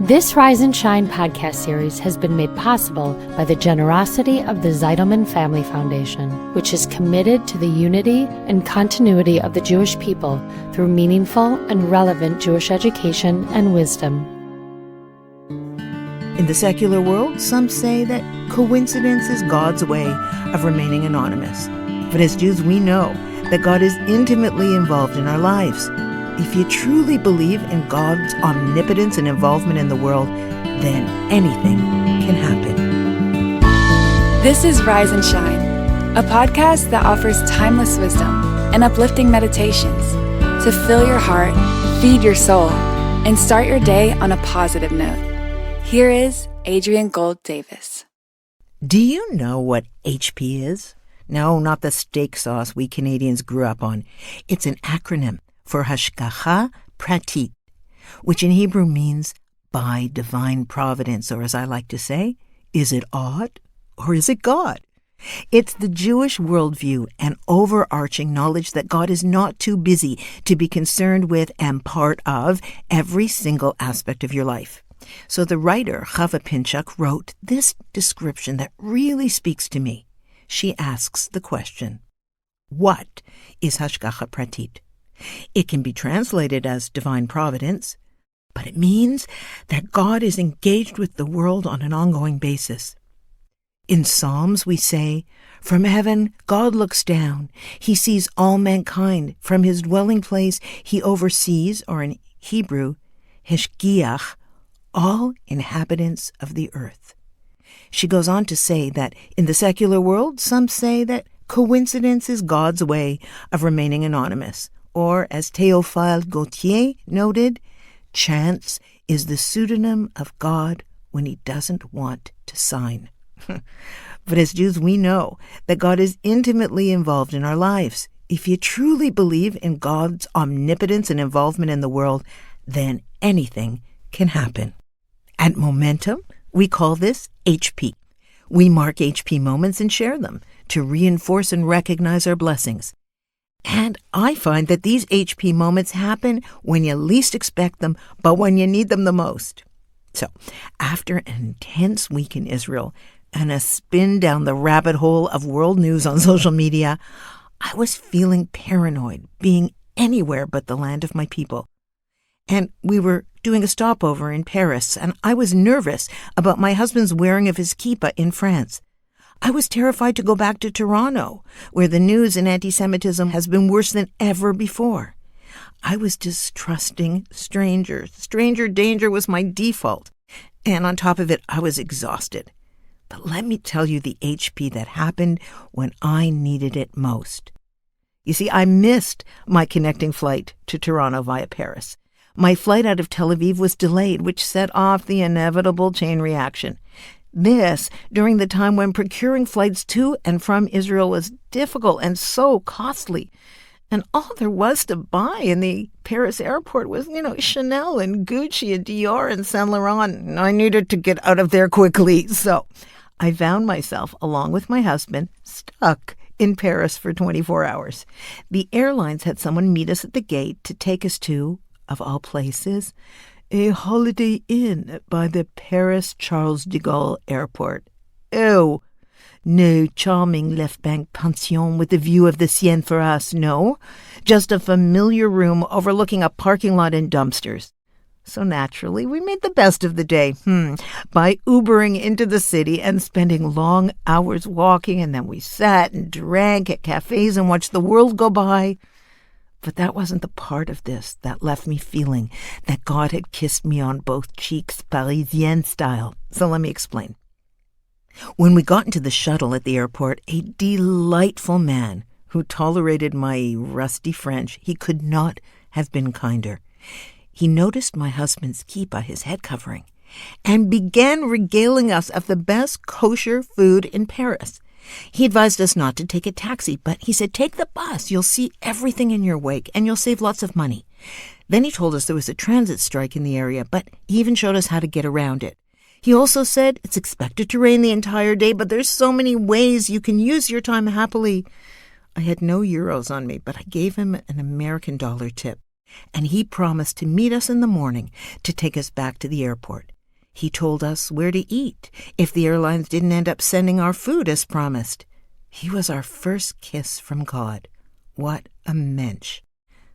This Rise and Shine podcast series has been made possible by the generosity of the Zeidelman Family Foundation, which is committed to the unity and continuity of the Jewish people through meaningful and relevant Jewish education and wisdom. In the secular world, some say that coincidence is God's way of remaining anonymous. But as Jews, we know that God is intimately involved in our lives. If you truly believe in God's omnipotence and involvement in the world, then anything can happen. This is Rise and Shine, a podcast that offers timeless wisdom and uplifting meditations to fill your heart, feed your soul, and start your day on a positive note. Here is Adrienne Gold-Davis. Do you know what HP is? No, not the steak sauce we Canadians grew up on. It's an acronym for Hashgacha Pratit, which in Hebrew means by divine providence, or as I like to say, is it odd or is it God? It's the Jewish worldview and overarching knowledge that God is not too busy to be concerned with and part of every single aspect of your life. So the writer, Chava Pinchuk, wrote this description that really speaks to me. She asks the question, what is Hashgacha Pratit? It can be translated as divine providence, but it means that God is engaged with the world on an ongoing basis. In Psalms, we say, from heaven, God looks down. He sees all mankind. From his dwelling place, he oversees, or in Hebrew, heshgiach, all inhabitants of the earth. She goes on to say that in the secular world, some say that coincidence is God's way of remaining anonymous. Or, as Théophile Gautier noted, chance is the pseudonym of God when he doesn't want to sign. But as Jews, we know that God is intimately involved in our lives. If you truly believe in God's omnipotence and involvement in the world, then anything can happen. At Momentum, we call this HP. We mark HP moments and share them to reinforce and recognize our blessings. And I find that these HP moments happen when you least expect them, but when you need them the most. So, after an intense week in Israel and a spin down the rabbit hole of world news on social media, I was feeling paranoid being anywhere but the land of my people. And we were doing a stopover in Paris, and I was nervous about my husband's wearing of his kippah in France. I was terrified to go back to Toronto, where the news and anti-Semitism has been worse than ever before. I was distrusting strangers. Stranger danger was my default. And on top of it, I was exhausted. But let me tell you the HP that happened when I needed it most. You see, I missed my connecting flight to Toronto via Paris. My flight out of Tel Aviv was delayed, which set off the inevitable chain reaction. This during the time when procuring flights to and from Israel was difficult and so costly. And all there was to buy in the Paris airport was, Chanel and Gucci and Dior and Saint Laurent. And I needed to get out of there quickly. So I found myself, along with my husband, stuck in Paris for 24 hours. The airlines had someone meet us at the gate to take us to, of all places, a Holiday Inn by the Paris Charles de Gaulle Airport. Oh, no charming left-bank pension with a view of the Seine for us, no. Just a familiar room overlooking a parking lot and dumpsters. So naturally, we made the best of the day, by Ubering into the city and spending long hours walking, and then we sat and drank at cafes and watched the world go by. But that wasn't the part of this that left me feeling that God had kissed me on both cheeks, Parisian style. So let me explain. When we got into the shuttle at the airport, a delightful man who tolerated my rusty French, he could not have been kinder. He noticed my husband's kippah, his head covering, and began regaling us of the best kosher food in Paris. He advised us not to take a taxi, but he said, take the bus. You'll see everything in your wake, and you'll save lots of money. Then he told us there was a transit strike in the area, but he even showed us how to get around it. He also said it's expected to rain the entire day, but there's so many ways you can use your time happily. I had no euros on me, but I gave him an American dollar tip, and he promised to meet us in the morning to take us back to the airport. He told us where to eat if the airlines didn't end up sending our food as promised. He was our first kiss from God. What a mensch.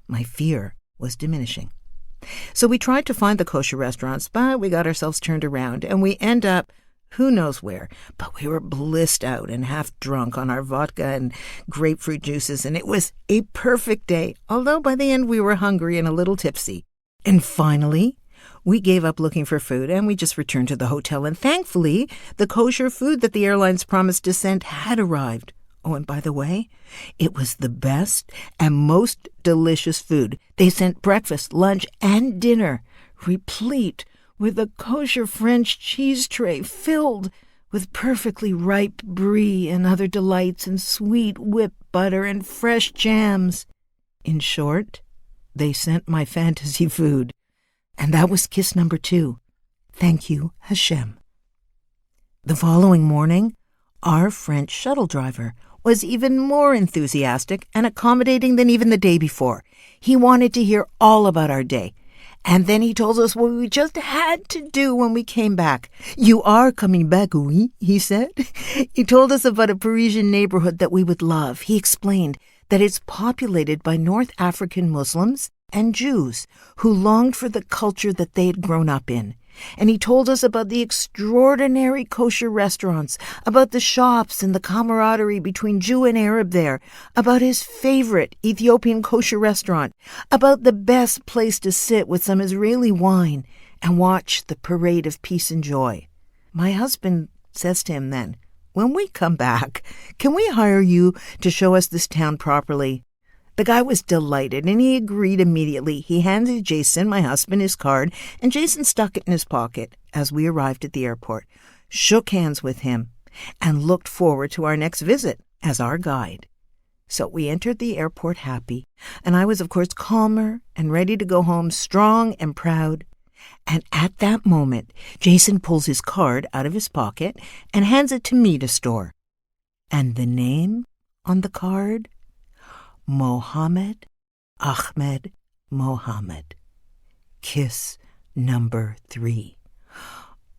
My fear was diminishing. So we tried to find the kosher restaurants, but we got ourselves turned around, and we end up who knows where. But we were blissed out and half drunk on our vodka and grapefruit juices, and it was a perfect day, although by the end we were hungry and a little tipsy. And finally, we gave up looking for food, and we just returned to the hotel, and thankfully, the kosher food that the airlines promised to send had arrived. Oh, and by the way, it was the best and most delicious food. They sent breakfast, lunch, and dinner, replete with a kosher French cheese tray filled with perfectly ripe brie and other delights and sweet whipped butter and fresh jams. In short, they sent my fantasy food. And that was kiss number 2. Thank you, Hashem. The following morning, our French shuttle driver was even more enthusiastic and accommodating than even the day before. He wanted to hear all about our day. And then he told us what we just had to do when we came back. You are coming back, oui, he said. He told us about a Parisian neighborhood that we would love. He explained that it's populated by North African Muslims and Jews who longed for the culture that they had grown up in. And he told us about the extraordinary kosher restaurants, about the shops and the camaraderie between Jew and Arab there, about his favorite Ethiopian kosher restaurant, about the best place to sit with some Israeli wine and watch the parade of peace and joy. My husband says to him then, when we come back, can we hire you to show us this town properly? The guy was delighted, and he agreed immediately. He handed Jason, my husband, his card, and Jason stuck it in his pocket as we arrived at the airport, shook hands with him, and looked forward to our next visit as our guide. So we entered the airport happy, and I was, of course, calmer and ready to go home strong and proud. And at that moment, Jason pulls his card out of his pocket and hands it to me to store. And the name on the card? Mohammed Ahmed Mohammed. Kiss number 3.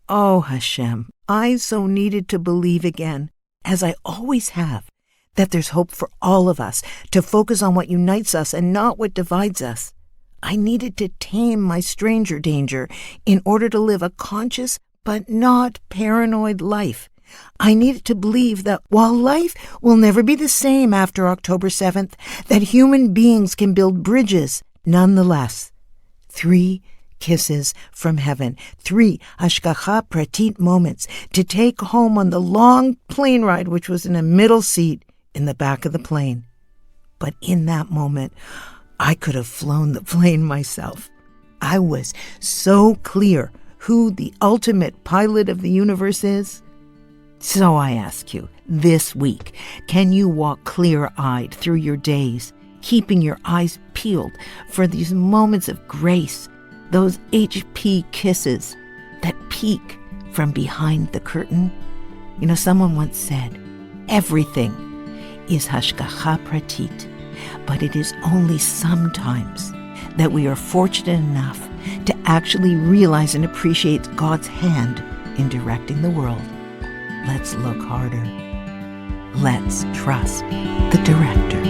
Oh, Hashem, I so needed to believe again, as I always have, that there's hope for all of us, to focus on what unites us and not what divides us. I needed to tame my stranger danger in order to live a conscious but not paranoid life. I needed to believe that while life will never be the same after October 7th, that human beings can build bridges nonetheless. 3 kisses from heaven, 3 hashgacha pratit moments to take home on the long plane ride, which was in a middle seat in the back of the plane. But in that moment, I could have flown the plane myself. I was so clear who the ultimate pilot of the universe is. So I ask you, this week, can you walk clear-eyed through your days, keeping your eyes peeled for these moments of grace, those HP kisses that peek from behind the curtain? You know, someone once said, everything is hashgacha pratit, but it is only sometimes that we are fortunate enough to actually realize and appreciate God's hand in directing the world. Let's look harder. Let's trust the director.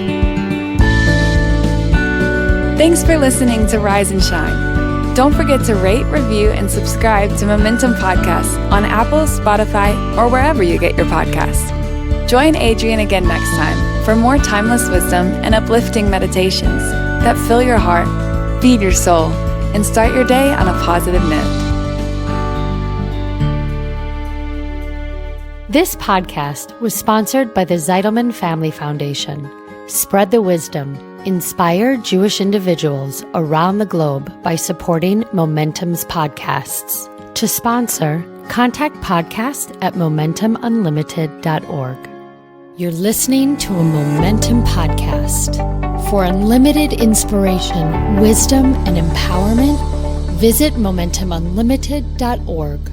Thanks for listening to Rise and Shine. Don't forget to rate, review, and subscribe to Momentum Podcasts on Apple, Spotify, or wherever you get your podcasts. Join Adrienne again next time for more timeless wisdom and uplifting meditations that fill your heart, feed your soul, and start your day on a positive note. This podcast was sponsored by the Zeidelman Family Foundation. Spread the wisdom. Inspire Jewish individuals around the globe by supporting Momentum's podcasts. To sponsor, contact podcast@momentumunlimited.org. You're listening to a Momentum podcast. For unlimited inspiration, wisdom, and empowerment, visit momentumunlimited.org.